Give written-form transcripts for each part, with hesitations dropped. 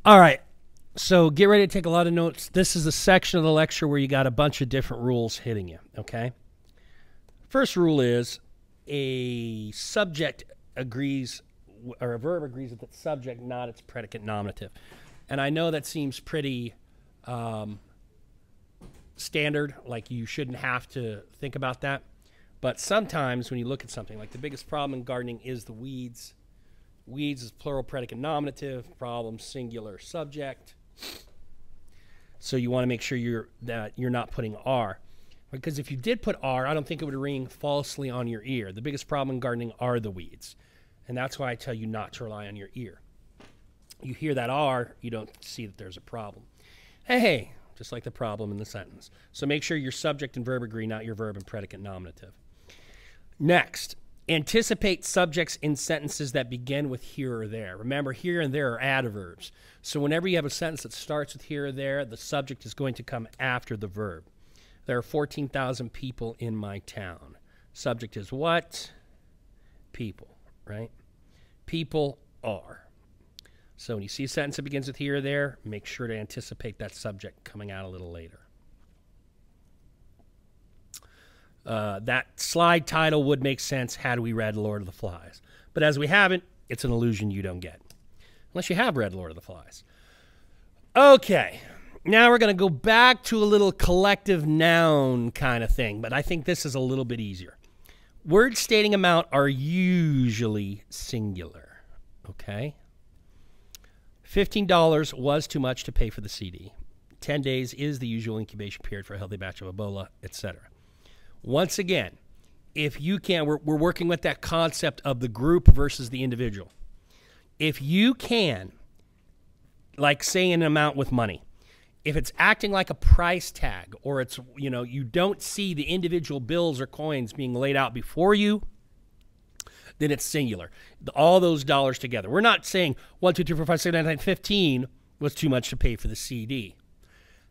All right. So get ready to take a lot of notes. This is a section of the lecture where you got a bunch of different rules hitting you, okay? First rule is a subject agrees, or a verb agrees with its subject, not its predicate nominative. And I know that seems pretty standard, like you shouldn't have to think about that. But sometimes when you look at something, like the biggest problem in gardening is the weeds. Weeds is plural predicate nominative, problem singular subject. So you want to make sure that you're not putting R. Because if you did put R, I don't think it would ring falsely on your ear. The biggest problem in gardening are the weeds. And that's why I tell you not to rely on your ear. You hear that R, you don't see that there's a problem. Hey, just like the problem in the sentence. So make sure your subject and verb agree, not your verb and predicate nominative. Next, anticipate subjects in sentences that begin with here or there. Remember, here and there are adverbs. So whenever you have a sentence that starts with here or there, the subject is going to come after the verb. There are 14,000 people in my town. Subject is what? People, right? People are. So when you see a sentence that begins with here or there, make sure to anticipate that subject coming out a little later. That slide title would make sense had we read Lord of the Flies. But as we haven't, it's an illusion you don't get. Unless you have read Lord of the Flies. Okay, now we're going to go back to a little collective noun kind of thing, but I think this is a little bit easier. Words stating amount are usually singular, okay? $15 was too much to pay for the CD. 10 days is the usual incubation period for a healthy batch of Ebola, etc. Once again, if you can, we're working with that concept of the group versus the individual. If you can, like saying an amount with money, if it's acting like a price tag, or it's, you know, you don't see the individual bills or coins being laid out before you, then it's singular. All those dollars together. We're not saying 1, 2, 3, 4, 5, 6, 7, 8, 9, 15 was too much to pay for the CD.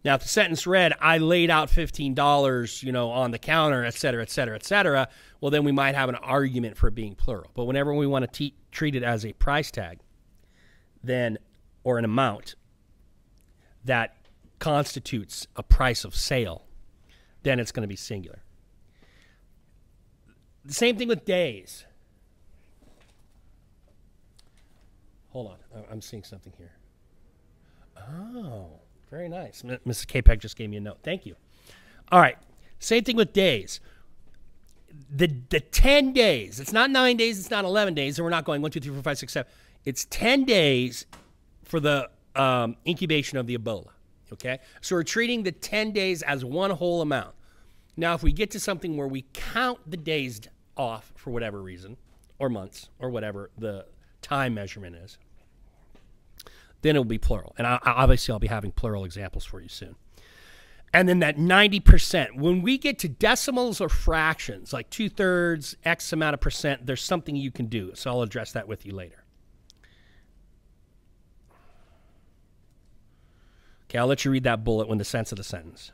Now, if the sentence read, I laid out $15, you know, on the counter, et cetera, et cetera, et cetera, well, then we might have an argument for it being plural. But whenever we want to treat it as a price tag, then, or an amount that constitutes a price of sale, then it's going to be singular. The same thing with days. Hold on, I'm seeing something here. Oh. Very nice. Mrs. Capek just gave me a note. Thank you. All right. Same thing with days. The 10 days. It's not 9 days. It's not 11 days. And we're not going 1, 2, 3, 4, 5, 6, 7. It's 10 days for the incubation of the Ebola. Okay? So we're treating the 10 days as one whole amount. Now, if we get to something where we count the days off for whatever reason, or months, or whatever the time measurement is, then it'll be plural. And obviously, I'll be having plural examples for you soon. And then that 90%. When we get to decimals or fractions, like 2/3, X amount of percent, there's something you can do. So I'll address that with you later. Okay, I'll let you read that bullet when the sense of the sentence.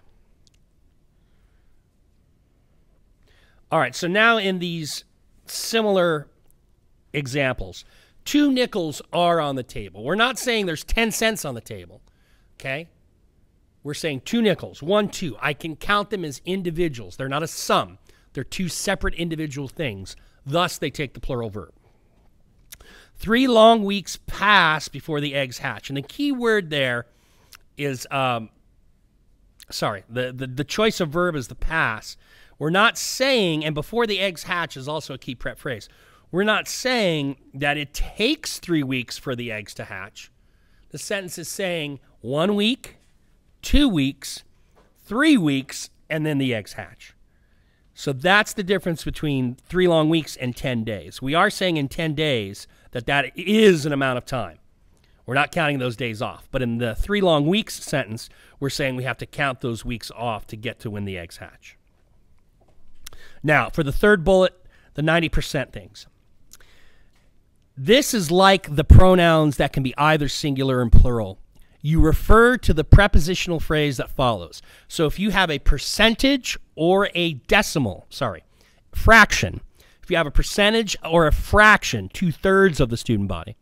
All right, so now in these similar examples, 2 nickels are on the table. We're not saying there's 10 cents on the table, okay? We're saying 2 nickels, 1, 2. I can count them as individuals. They're not a sum. They're 2 separate individual things. Thus, they take the plural verb. 3 long weeks pass before the eggs hatch. And the key word there is, the choice of verb is the pass. We're not saying, and before the eggs hatch is also a key prep phrase. We're not saying that it takes 3 weeks for the eggs to hatch. The sentence is saying 1 week, 2 weeks, 3 weeks, and then the eggs hatch. So that's the difference between 3 long weeks and 10 days. We are saying in 10 days that is an amount of time. We're not counting those days off. But in the 3 long weeks sentence, we're saying we have to count those weeks off to get to when the eggs hatch. Now, for the third bullet, the 90% things. This is like the pronouns that can be either singular and plural. You refer to the prepositional phrase that follows. So if you have a percentage or a fraction, if you have a percentage or a fraction, 2/3 of the student body,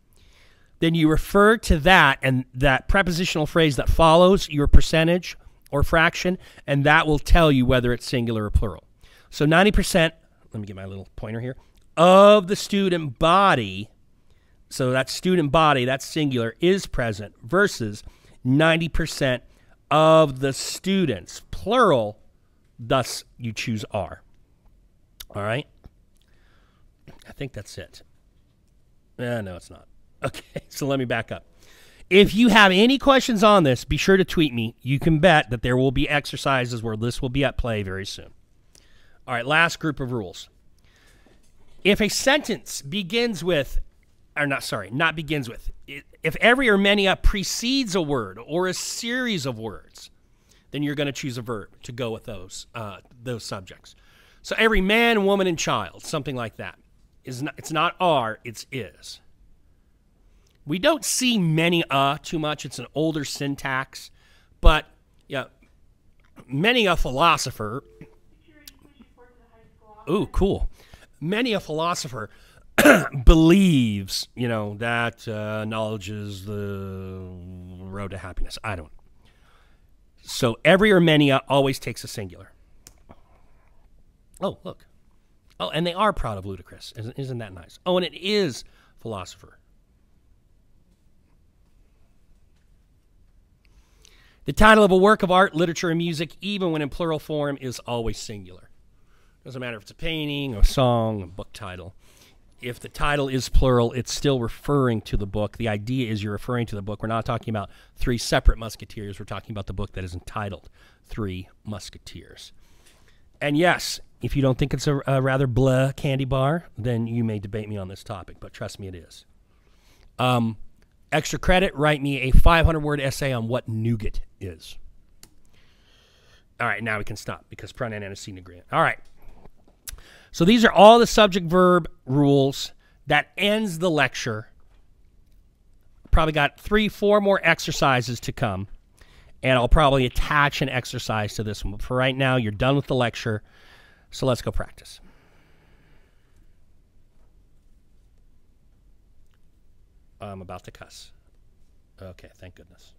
then you refer to that and that prepositional phrase that follows your percentage or fraction, and that will tell you whether it's singular or plural. So 90%, let me get my little pointer here, of the student body, so that student body, that's singular, is present, versus 90% of the students, plural, thus you choose R. All right? I think that's it. No, it's not. Okay, so let me back up. If you have any questions on this, be sure to tweet me. You can bet that there will be exercises where this will be at play very soon. All right, last group of rules. If a sentence begins with, or not begins with, if every or many precedes a word or a series of words, then you're going to choose a verb to go with those subjects. So every man, woman, and child, something like that. It's not are, it's is. We don't see many too much. It's an older syntax. But, yeah, many a philosopher. Ooh, cool. Many a philosopher believes, that knowledge is the road to happiness. I don't. So every or many always takes a singular. Oh, look. Oh, and they are proud of ludicrous. Isn't that nice? Oh, and it is philosopher. The title of a work of art, literature, or music, even when in plural form, is always singular. Doesn't matter if it's a painting, a song, a book title. If the title is plural, it's still referring to the book. The idea is you're referring to the book. We're not talking about Three Separate Musketeers. We're talking about the book that is entitled Three Musketeers. And yes, if you don't think it's a rather blah candy bar, then you may debate me on this topic, but trust me, it is. Extra credit, write me a 500-word essay on what nougat is. All right, now we can stop because pronoun antecedent agreement. All right. So these are all the subject-verb rules that ends the lecture. Probably got 3-4 more exercises to come, and I'll probably attach an exercise to this one. But for right now, you're done with the lecture, so let's go practice. I'm about to cuss. Okay, thank goodness.